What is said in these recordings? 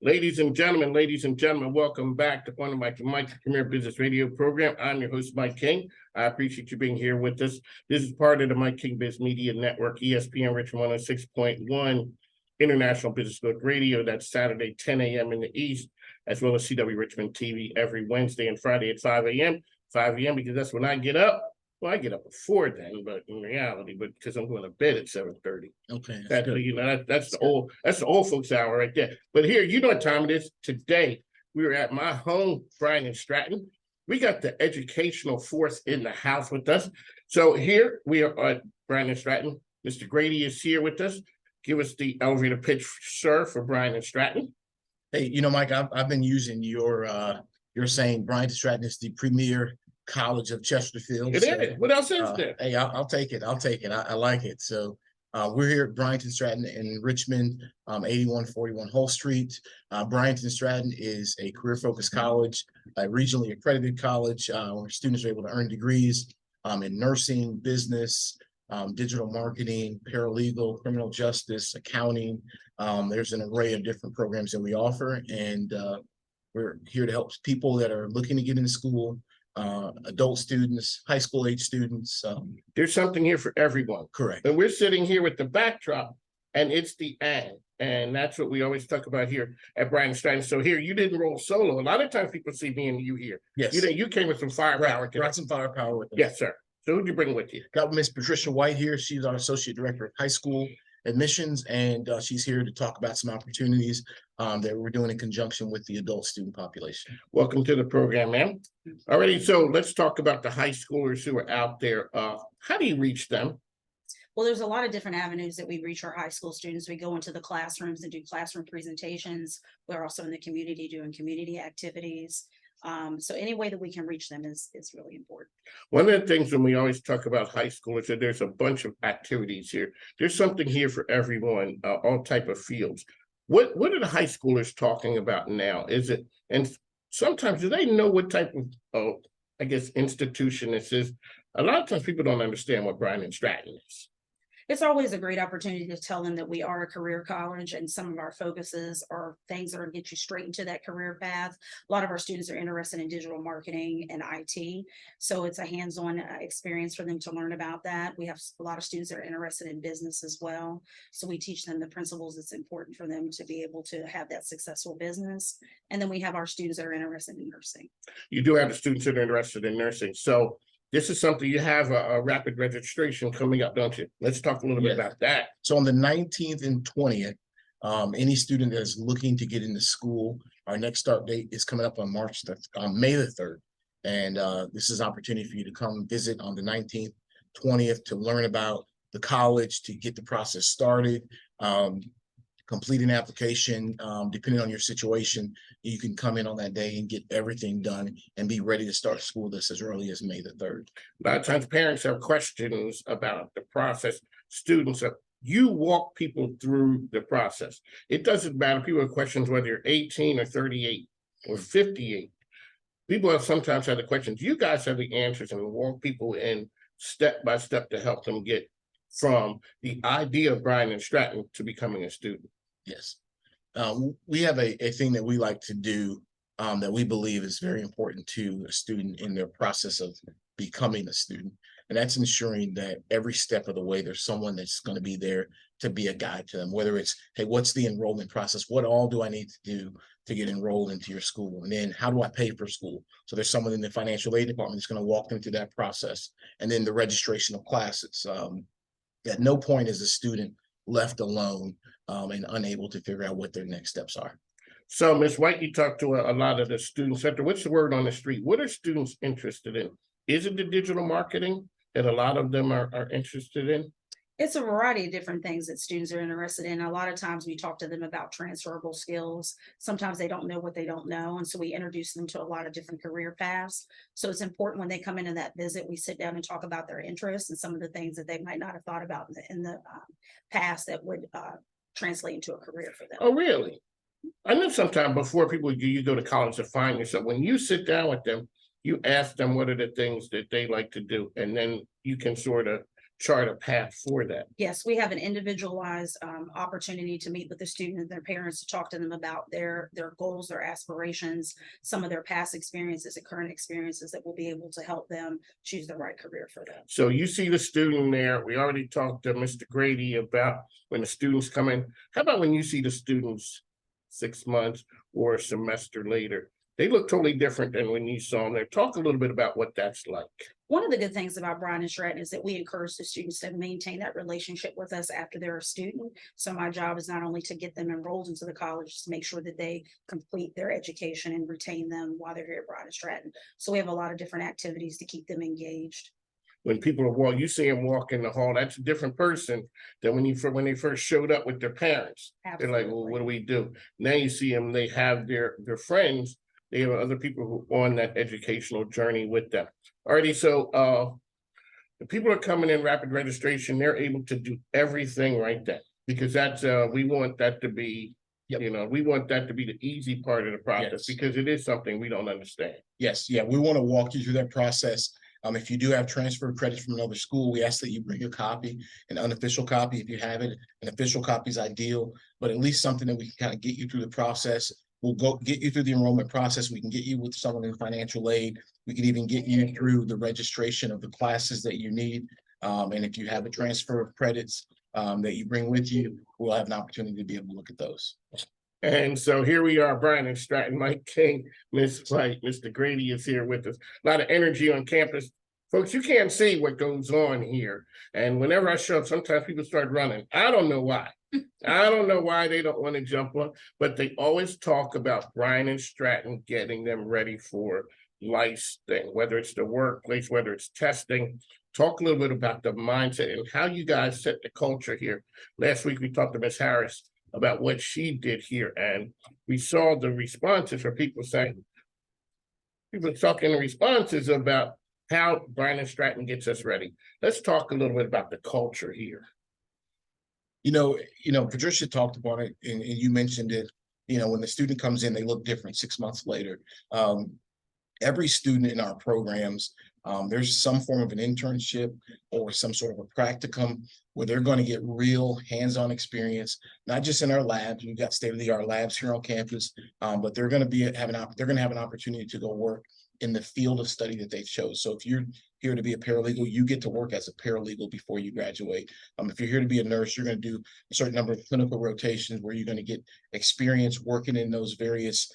Ladies and gentlemen, welcome back to one of Mike's Premier Business Radio program. I'm your host, Mike King. I appreciate you being here with us. This is part of the Mike King Biz Media Network, ESPN Richmond 106.1, International Business Book Radio. That's Saturday, 10 a.m. in the East, as well as CW Richmond TV every Wednesday and Friday at 5 a.m. 5 a.m. because that's when I get up. Well, I get up before then, but in reality, because I'm going to bed at 7:30. Okay, that's the old folks hour right there. But here, you know what time it is. Today, we were at my home, Bryant and Stratton. We got the educational force in the house with us. So here we are at Bryant and Stratton. Mr. Grady is here with us. Give us the elevator pitch, sir, for Bryant and Stratton. Hey, Mike, I've been using your saying Bryant and Stratton is the premier college of Chesterfield. It is. What else is there? Hey, I'll take it. I like it. So we're here at Bryant and Stratton in Richmond, 8141 Hull Street. Bryant and Stratton is a career-focused college, a regionally accredited college where students are able to earn degrees in nursing, business, digital marketing, paralegal, criminal justice, accounting. There's an array of different programs that we offer, and we're here to help people that are looking to get into school, adult students, high school age students. There's something here for everyone. Correct. And we're sitting here with the backdrop, and it's the and that's what we always talk about here at Bryant and Stratton. So here, you didn't roll solo. A lot of times people see me and you here. Yes. You came with some firepower. Brought some firepower with us. Yes, sir. So who'd you bring with you? Got Miss Patricia White here. She's our Associate Director of High School Admissions, and she's here to talk about some opportunities that we're doing in conjunction with the adult student population. Welcome to the program, ma'am. Alrighty, so let's talk about the high schoolers who are out there. How do you reach them? Well, there's a lot of different avenues that we reach our high school students. We go into the classrooms and do classroom presentations. We're also in the community doing community activities. So any way that we can reach them is really important. One of the things when we always talk about high school is that there's a bunch of activities here. There's something here for everyone, all type of fields. What are the high schoolers talking about now? And sometimes do they know what type of, institution this is? A lot of times people don't understand what Bryant and Stratton is. It's always a great opportunity to tell them that we are a career college, and some of our focuses are things that are going to get you straight into that career path. A lot of our students are interested in digital marketing and IT. So it's a hands-on experience for them to learn about that. We have a lot of students that are interested in business as well. So we teach them the principles that's important for them to be able to have that successful business. And then we have our students that are interested in nursing. You do have the students that are interested in nursing. So this is something you have a rapid registration coming up, don't you? Let's talk a little bit about that. So on the 19th and 20th, any student that is looking to get into school, our next start date is coming up on May the 3rd. And this is an opportunity for you to come visit on the 19th, 20th to learn about the college, to get the process started. Complete an application, depending on your situation, you can come in on that day and get everything done and be ready to start school this as early as May the 3rd. A lot of times parents have questions about the process. Students, you walk people through the process. It doesn't matter. People have questions whether you're 18 or 38 or 58. People have sometimes had the questions. You guys have the answers and walk people in step by step to help them get from the idea of Bryant and Stratton to becoming a student. Yes. We have a thing that we like to do that we believe is very important to a student in their process of becoming a student. And that's ensuring that every step of the way, there's someone that's going to be there to be a guide to them, whether it's, hey, what's the enrollment process? What all do I need to do to get enrolled into your school? And then how do I pay for school? So there's someone in the financial aid department that's going to walk them through that process. And then the registration of classes. At no point is a student left alone and unable to figure out what their next steps are. So, Ms. White, you talked to a lot of the students. What's the word on the street? What are students interested in? Is it the digital marketing that a lot of them are interested in? It's a variety of different things that students are interested in. A lot of times we talk to them about transferable skills. Sometimes they don't know what they don't know. And so we introduce them to a lot of different career paths. So it's important when they come in that visit, we sit down and talk about their interests and some of the things that they might not have thought about in the past that would translate into a career for them. Oh, really? I know sometimes before you go to college to find yourself, when you sit down with them, you ask them what are the things that they like to do, and then you can sort of chart a path for that. Yes, we have an individualized opportunity to meet with the student and their parents to talk to them about their goals, their aspirations, some of their past experiences and current experiences that will be able to help them choose the right career for them. So you see the student there. We already talked to Mr. Grady about when the students come in. How about when you see the students 6 months or a semester later? They look totally different than when you saw them there. Talk a little bit about what that's like. One of the good things about Bryant and Stratton is that we encourage the students to maintain that relationship with us after they're a student. So my job is not only to get them enrolled into the college, to make sure that they complete their education and retain them while they're here at Bryant and Stratton. So we have a lot of different activities to keep them engaged. When people are you see them walk in the hall, that's a different person than when they first showed up with their parents. They're like, well, what do we do? Now you see them, they have their friends. They have other people who are on that educational journey with them. Alrighty, so the people are coming in rapid registration, they're able to do everything right then. Because that's we want that to be, you know, we want that to be the easy part of the process because it is something we don't understand. Yes, yeah, we want to walk you through that process. If you do have transfer credits from another school, we ask that you bring a copy, an unofficial copy if you have it. An official copy is ideal, but at least something that we can kind of get you through the process. We'll go get you through the enrollment process. We can get you with someone in financial aid. We can even get you through the registration of the classes that you need. And if you have a transfer of credits that you bring with you, we'll have an opportunity to be able to look at those. And so here we are, Bryant and Stratton, Mike King, Ms. White, Mr. Grady is here with us. A lot of energy on campus. Folks, you can't see what goes on here. And whenever I show up, sometimes people start running. I don't know why. I don't know why they don't want to jump on, but they always talk about Bryant and Stratton getting them ready for life's thing, whether it's the workplace, whether it's testing. Talk a little bit about the mindset and how you guys set the culture here. Last week, we talked to Ms. Harris about what she did here, and we saw the responses for people saying, people talking the responses about how Bryant and Stratton gets us ready. Let's talk a little bit about the culture here. You know, Patricia talked about it, and you mentioned it. You know, when the student comes in, they look different 6 months later. Every student in our programs, there's some form of an internship or some sort of a practicum where they're going to get real hands-on experience, not just in our labs. We've got state-of-the-art labs here on campus, but they're going to have an opportunity to go work in the field of study that they chose. So if you're here to be a paralegal, you get to work as a paralegal before you graduate. If you're here to be a nurse, you're going to do a certain number of clinical rotations where you're going to get experience working in those various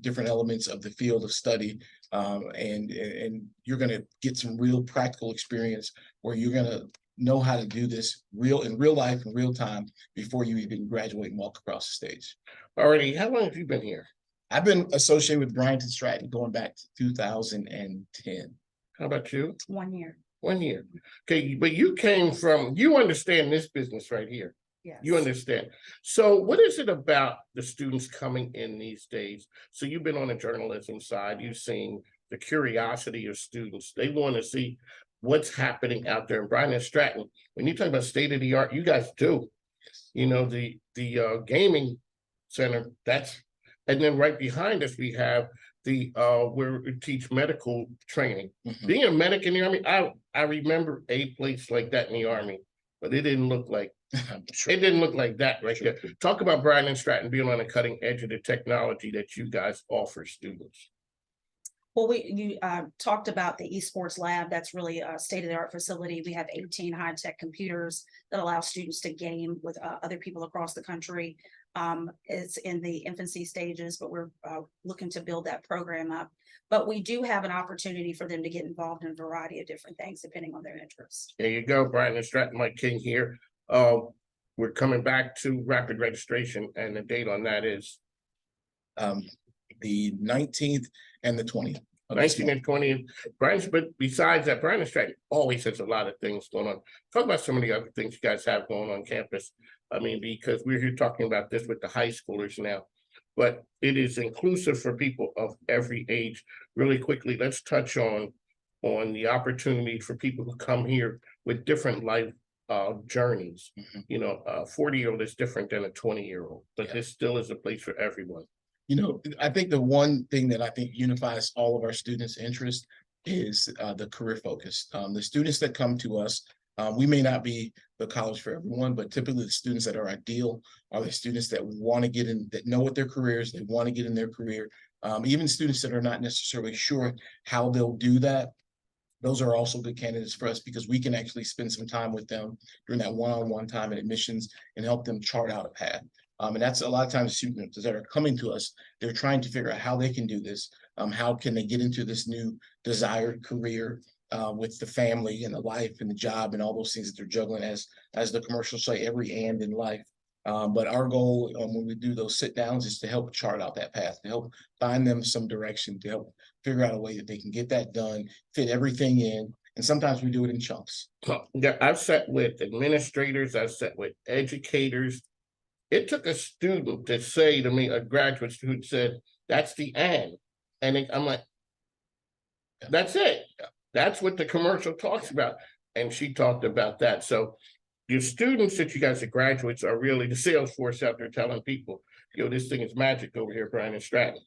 different elements of the field of study. And you're going to get some real practical experience where you're going to know how to do this in real life in real time before you even graduate and walk across the stage. Already, how long have you been here? I've been associated with Bryant and Stratton going back to 2010. How about you? 1 year. 1 year. Okay, but you understand this business right here. Yes. You understand. So what is it about the students coming in these days? So you've been on the journalism side, you've seen the curiosity of students. They want to see what's happening out there in Bryant and Stratton. When you talk about state of the art, you guys do. You know, the gaming center, and then right behind us, we have where we teach medical training. Mm-hmm. Being a medic in the Army, I remember a place like that in the Army, but it didn't look like it didn't look like that right there. Talk about Bryant and Stratton being on the cutting edge of the technology that you guys offer students. Well, you talked about the esports lab. That's really a state-of-the-art facility. We have 18 high-tech computers that allow students to game with other people across the country. It's in the infancy stages, but we're looking to build that program up. But we do have an opportunity for them to get involved in a variety of different things depending on their interest. There you go, Bryant and Stratton, Mike King here. We're coming back to rapid registration, and the date on that is the 19th and the 20th. 19th and 20th. But besides that, Bryant and Stratton always has a lot of things going on. Talk about some of the other things you guys have going on campus. I mean, because we're here talking about this with the high schoolers now, but it is inclusive for people of every age. Really quickly, let's touch on the opportunity for people who come here with different life journeys. Mm-hmm. You know, a 40-year-old is different than a 20-year-old, but this still is a place for everyone. You know, I think the one thing that I think unifies all of our students' interest is the career focus. The students that come to us We may not be the college for everyone, but typically the students that are ideal are the students that want to get in, that know what their career is, they want to get in their career. Even students that are not necessarily sure how they'll do that, those are also good candidates for us because we can actually spend some time with them during that one-on-one time at admissions and help them chart out a path. And that's a lot of times students that are coming to us, they're trying to figure out how they can do this. How can they get into this new desired career with the family and the life and the job and all those things that they're juggling, as the commercials say, every and in life. But our goal when we do those sit downs is to help chart out that path, to help find them some direction, to help figure out a way that they can get that done, fit everything in. And sometimes we do it in chunks. Yeah, I've sat with administrators, I've sat with educators. It took a student to say to me, a graduate student said, that's the end. And I'm like, that's it. That's what the commercial talks about. And she talked about that. So your students that you guys are graduates are really the sales force out there telling people, yo, this thing is magic over here, Bryant and Stratton.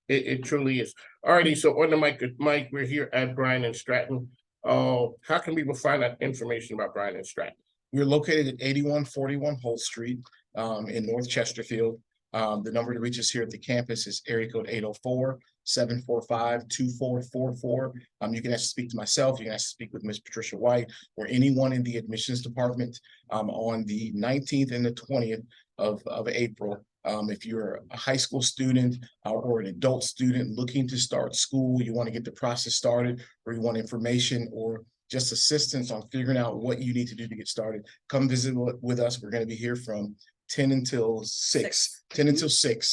It truly is. Alrighty, so on the mic, Mike, we're here at Bryant and Stratton. How can people find out information about Bryant and Stratton? We're located at 8141 Holt Street in North Chesterfield. The number to reach us here at the campus is area code 804-745-2444. You can actually speak to myself. You can actually speak with Ms. Patricia White or anyone in the admissions department on the 19th and the 20th of April. If you're a high school student or an adult student looking to start school, you want to get the process started, or you want information or just assistance on figuring out what you need to do to get started, come visit with us. We're going to be here from 10 until 6,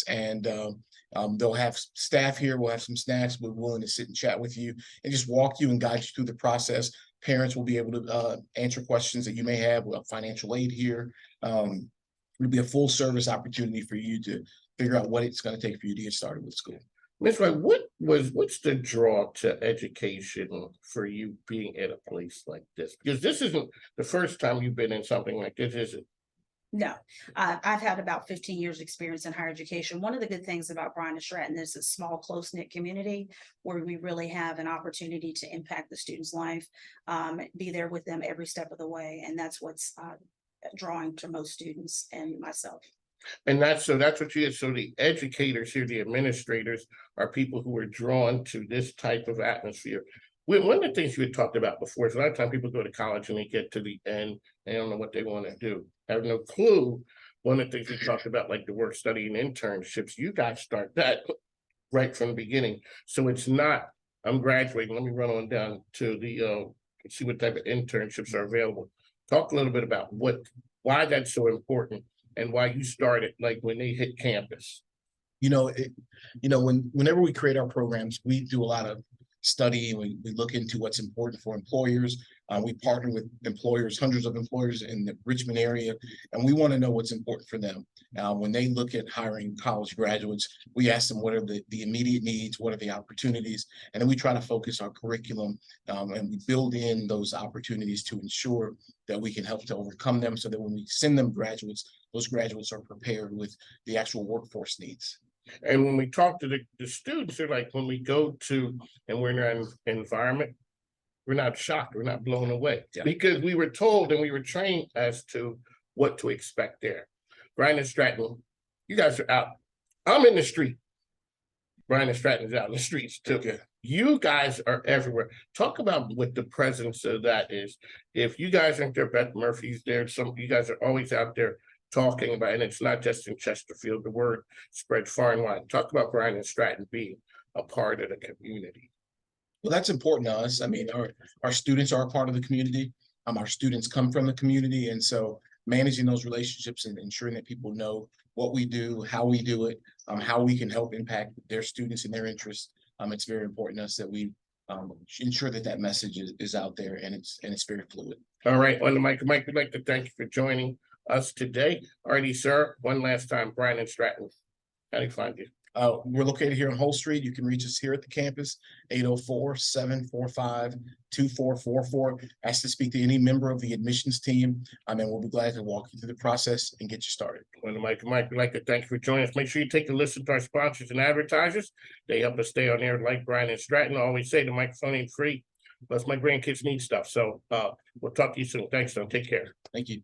and they'll have staff here. We'll have some snacks. We're willing to sit and chat with you and just walk you and guide you through the process. Parents will be able to answer questions that you may have. We'll have financial aid here. It'll be a full service opportunity for you to figure out what it's going to take for you to get started with school. Ms. White, what's the draw to education for you being at a place like this? Because this isn't the first time you've been in something like this, is it? No, I've had about 15 years experience in higher education. One of the good things about Bryant and Stratton is a small, close-knit community where we really have an opportunity to impact the student's life, be there with them every step of the way. And that's what's drawing to most students and myself. And that's what you is. So the educators here, the administrators, are people who are drawn to this type of atmosphere. One of the things you had talked about before is a lot of times people go to college and they get to the end, they don't know what they want to do, have no clue. One of the things we talked about, like the work study and internships, you guys start that right from the beginning. So it's not, I'm graduating, let me run on down to the see what type of internships are available. Talk a little bit about why that's so important and why you started, like when they hit campus. Whenever we create our programs, we do a lot of study. We look into what's important for employers. We partner with employers, hundreds of employers in the Richmond area, and we want to know what's important for them. When they look at hiring college graduates, we ask them what are the immediate needs, what are the opportunities, and then we try to focus our curriculum and we build in those opportunities to ensure that we can help to overcome them so that when we send them graduates, those graduates are prepared with the actual workforce needs. And when we talk to the students, they're like, when we go to and we're in an environment, we're not shocked, we're not blown away, because we were told and we were trained as to what to expect there. Bryant and Stratton, you guys are out. I'm in the street. Bryant and Stratton is out in the streets too. Okay. You guys are everywhere. Talk about what the presence of that is. If you guys aren't there, Beth Murphy's there. You guys are always out there talking about, and it's not just in Chesterfield, the word spread far and wide. Talk about Bryant and Stratton being a part of the community. Well, that's important to us. I mean, our students are a part of the community. Our students come from the community. And so managing those relationships and ensuring that people know what we do, how we do it, how we can help impact their students and their interests. It's very important to us that we ensure that message is out there and it's very fluid. All right, on the mic, Mike, we'd like to thank you for joining us today. Alrighty, sir, one last time, Bryant and Stratton, how do you find you? We're located here on Holt Street. You can reach us here at the campus, 804-745-2444. Ask to speak to any member of the admissions team, and we'll be glad to walk you through the process and get you started. On the mic, Mike, we'd like to thank you for joining us. Make sure you take a listen to our sponsors and advertisers. They help us stay on air like Bryant and Stratton. I always say the microphone ain't free, Plus my grandkids need stuff. So we'll talk to you soon. Thanks, son. Take care. Thank you.